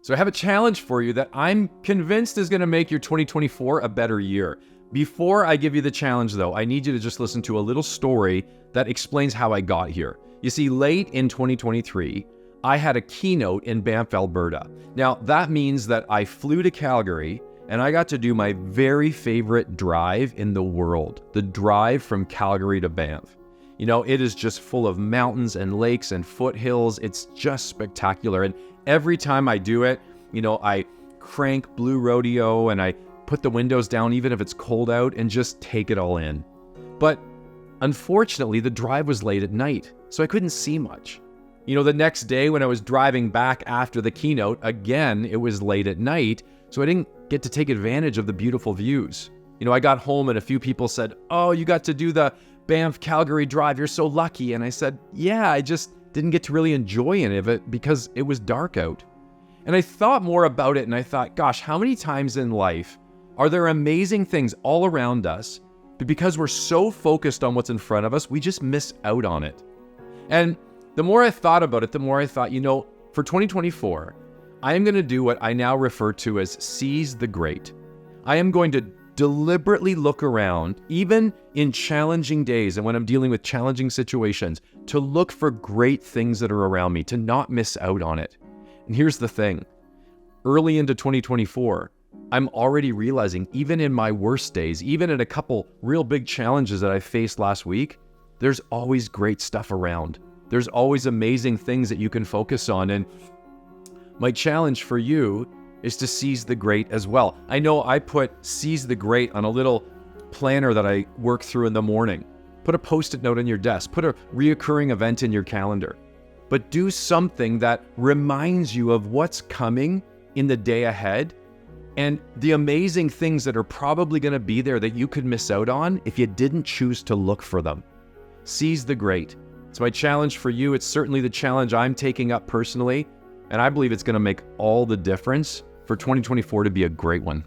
So I have a challenge for you that I'm convinced is going to make your 2024 a better year. Before I give you the challenge, though, I need you to just listen to a little story that explains how I got here. You see, late in 2023, I had a keynote in Banff, Alberta. Now, that means that I flew to Calgary and I got to do my very favorite drive in the world, the drive from Calgary to Banff. You know, it is just full of mountains and lakes and foothills. It's just spectacular. And every time I do it, you know, I crank Blue Rodeo and I put the windows down even if it's cold out and just take it all in. But unfortunately, the drive was late at night, so I couldn't see much. You know, the next day when I was driving back after the keynote, again, it was late at night, so I didn't get to take advantage of the beautiful views. You know, I got home and a few people said, "Oh, you got to do the Banff-Calgary drive, you're so lucky." And I said, yeah, I just didn't get to really enjoy any of it because it was dark out. And I thought more about it and I thought, gosh, how many times in life are there amazing things all around us, but because we're so focused on what's in front of us, we just miss out on it? And the more I thought about it, the more I thought, you know, for 2024, I am going to do what I now refer to as seize the great. I am going to deliberately look around, even in challenging days and when I'm dealing with challenging situations, to look for great things that are around me, to not miss out on it. And here's the thing. Early into 2024, I'm already realizing, even in my worst days, even in a couple real big challenges that I faced last week, there's always great stuff around. There's always amazing things that you can focus on. And my challenge for you is to seize the great as well. I know I put seize the great on a little planner that I work through in the morning. Put a Post-it note on your desk. Put a reoccurring event in your calendar. But do something that reminds you of what's coming in the day ahead and the amazing things that are probably going to be there that you could miss out on if you didn't choose to look for them. Seize the great. It's my challenge for you. It's certainly the challenge I'm taking up personally, and I believe it's going to make all the difference for 2024 to be a great one.